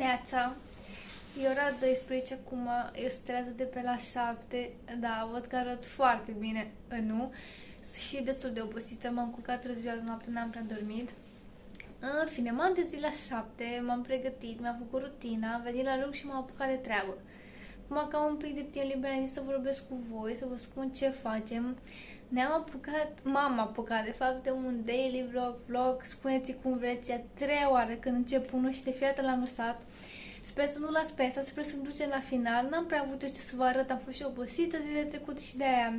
Neața, e ora 12 acum, eu strează de pe la 7, da, văd că arăt foarte bine, nu? Și destul de obosită, m-am culcat târziu azi noapte, n-am prea dormit. În fine, m-am trezit la 7, m-am pregătit, mi-am făcut rutina, am venit la lucru și m-am apucat de treabă. Acum că am un pic de timp liber, am zis să vorbesc cu voi, să vă spun ce facem. M-am apucat de fapt de un daily vlog, spuneți cum vreți, a treia oară când încep unul și de fiecare dată l-am lăsat. Sper să nu las pe asta, sper să ducem la final. N-am prea avut eu ce să vă arăt, am fost și obosită zilele trecute și de-aia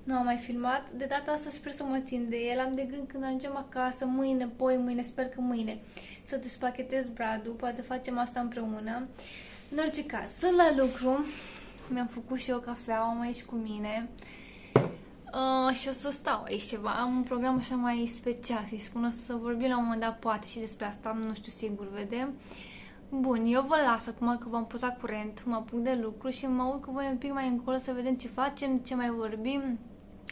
nu am mai filmat. De data asta sper să mă țin de el, am de gând când ajungem acasă, mâine, mâine, sper că mâine, să despachetez bradul, poate facem asta împreună. În orice caz, sunt la lucru, mi-am făcut și eu cafea, am aici cu mine. Și o să stau aici ceva. Am un program așa mai special, să-i spun, o să vorbim la un moment dat, poate și despre asta, nu știu sigur, vedem. Bun, eu vă las acum că v-am pus la curent, mă apuc de lucru și mă uit cu voi un pic mai încolo să vedem ce facem, ce mai vorbim.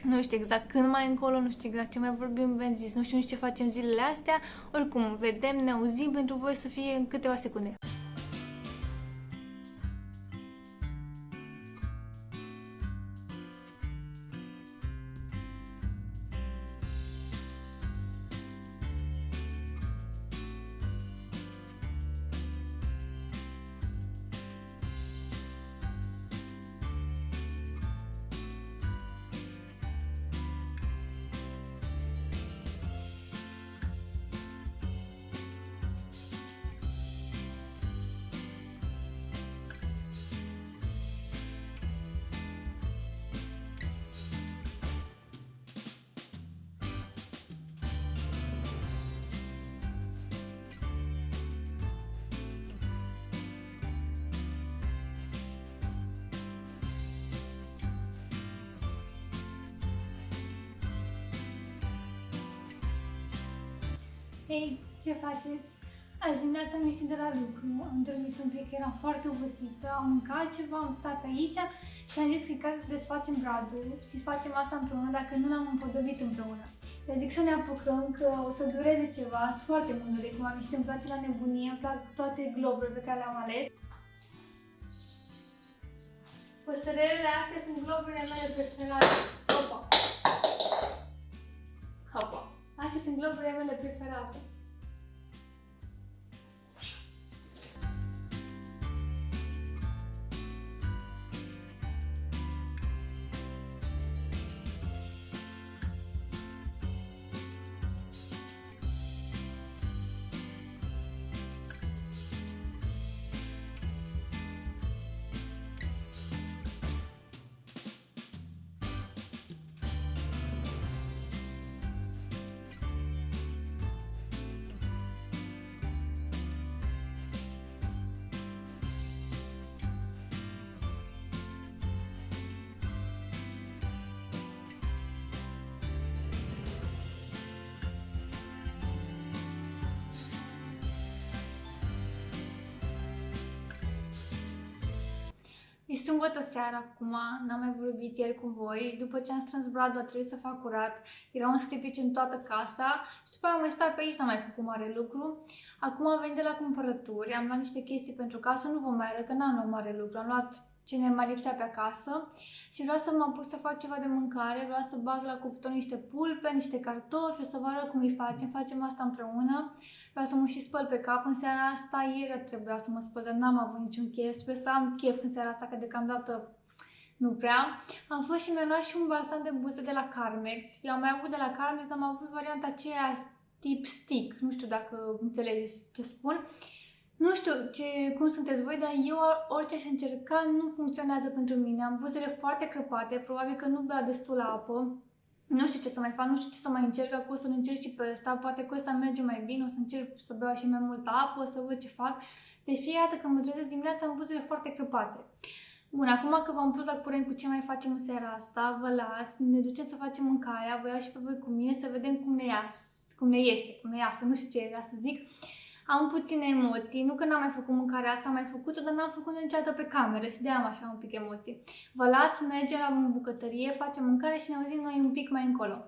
Nu știu exact când mai încolo, nu știu exact ce mai vorbim, v-am zis, nu știu nici ce facem zilele astea. Oricum, vedem, ne auzim, pentru voi să fie în câteva secunde. Hei, ce faceți? Azi dimineața am ieșit de la lucru, am dormit un pic, eram foarte obosită, am mâncat ceva, am stat pe aici și am zis că e cazul să desfacem bradul și facem asta împreună dacă nu l-am împodobit împreună. Eu zic să ne apucăm că o să dureze ceva, sunt foarte mândră de cum am ieșit, îmi place la nebunie, îmi plac toate globurile pe care le-am ales. Păsărelele astea sunt globurile mele preferate. Hopa! Hopa! Astea sunt globurile mele preferate. E sâmbătă seara acum, n-am mai vorbit ieri cu voi. După ce am strâns bradul, a trebuit să fac curat. Erau un scripici în toată casa și după aia am mai stat pe aici, n-am mai făcut mare lucru. Acum am venit de la cumpărături, am luat niște chestii pentru casă, nu vă mai arăt că n-am luat mare lucru. Am luat ce ne mai lipsea pe acasă și vreau să mă apuc să fac ceva de mâncare, vreau să bag la cuptor niște pulpe, niște cartofi, o să vă arăt cum îi facem asta împreună. Vreau să mă și spăl pe cap în seara asta, ieri trebuia să mă spăl, dar n-am avut niciun chef, sper să am chef în seara asta, că deocamdată nu prea. Am fost și mi-am luat și un balsam de buze de la Carmex, l-am mai avut de la Carmex, dar am avut varianta aceea tip stick, nu știu dacă înțelegeți ce spun. Nu știu cum sunteți voi, dar eu orice aș încerca nu funcționează pentru mine. Am buzele foarte crăpate, probabil că nu beau destulă apă. Nu știu ce să mai fac, nu știu ce să mai încerc, acum o să-l încerc și pe ăsta, poate cu ăsta merge mai bine, o să încerc să beau și mai multă apă, să văd ce fac. De fiecare dată când mă trezesc dimineața am buzele foarte crăpate. Bun, acum că v-am pus la curent cu ce mai facem în seara asta, vă las, ne ducem să facem mâncarea, vă iau și pe voi cu mine să vedem cum ne iasă, nu știu ce era să zic. Am puține emoții, nu că n-am mai făcut mâncarea asta, am mai făcut-o, dar n-am făcut niciodată pe cameră și de-aia am așa un pic emoții. Vă las, mergem la bucătărie, facem mâncare și ne auzim noi un pic mai încolo.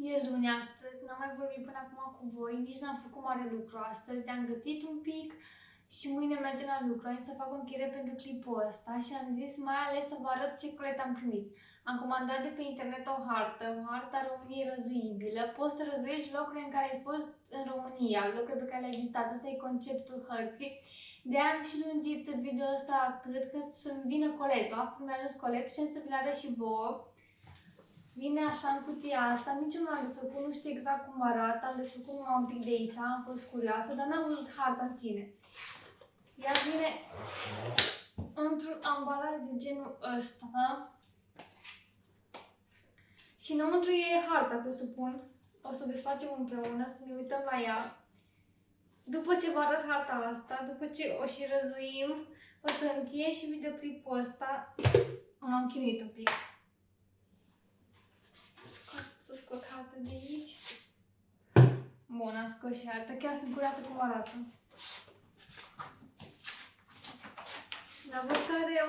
E luni astăzi, n-am mai vorbit până acum cu voi, nici n-am făcut mare lucru astăzi, am gătit un pic și mâine mergem la lucru, am să fac o încheiere pentru clipul ăsta și am zis mai ales să vă arăt ce colet am primit. Am comandat de pe internet o harta României răzuibilă, poți să răzuiești locurile în care ai fost în România, locurile pe care le-ai vizitat, ăsta e conceptul hărții. De-aia am și lungit video ăsta atât cât să-mi vină coletul, astăzi mi-a ajuns colectul și să vi-l arăt și vouă. Vine așa în cutia asta, nici nu am desfăcut, nu știu exact cum arată, am desfăcut numai un pic de aici, am fost curioasă, dar n-am văzut harta în sine. Ea vine într-un ambalaj de genul ăsta și înăuntru e harta, presupun. O să o desfacem împreună, să ne uităm la ea. După ce vă arăt harta asta, după ce o și răzuim, o să încheiem și videoclipul ăsta. M-am chinuit un pic. Să scot harta de aici. Bun, am scos și harta. Chiar sunt curioasă cum arată. Dar văd că are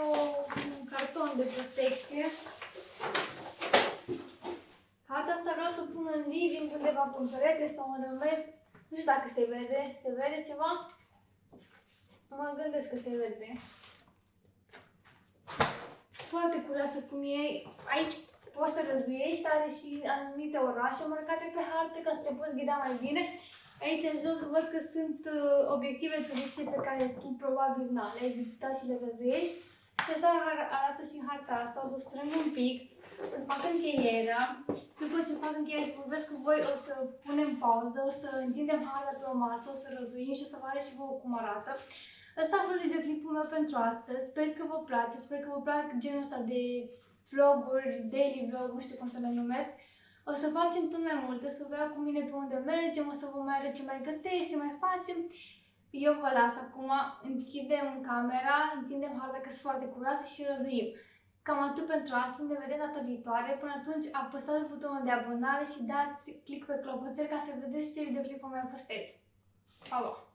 un carton de protecție. Harta asta vreau să o pun în living undeva pe perete sau o înrămesc. Nu știu dacă se vede. Se vede ceva? Mă gândesc că se vede. Sunt foarte curioasă cum e. Aici poți să răzuiești, are și anumite orașe marcate pe hartă ca să te poți ghida mai bine. Aici în jos văd că sunt obiective turistice pe care tu probabil le-ai vizitat și le răzuiești. Și așa arată și harta asta. O să o strâng un pic, să fac încheierea. După ce fac încheierea și vorbesc cu voi, o să punem pauză, o să întindem harta pe o masă, o să răzuim și o să vă arăt și vouă cum arată. Ăsta a fost videoclipul meu pentru astăzi. Sper că vă place, sper că vă plac genul ăsta de vloguri, daily vlog, nu știu cum să le numesc. O să facem tot mai multe, o să vă iau cu mine pe unde mergem, o să vă mai arăt ce mai gătești, ce mai facem. Eu vă las acum, închidem camera, întindem harta că sunt foarte curioasă și răzuim. Cam atât pentru astăzi, ne vedem data viitoare. Până atunci apăsați butonul de abonare și dați click pe clopoțel ca să vedeți ce videoclipuri mai postez. Pa, pa!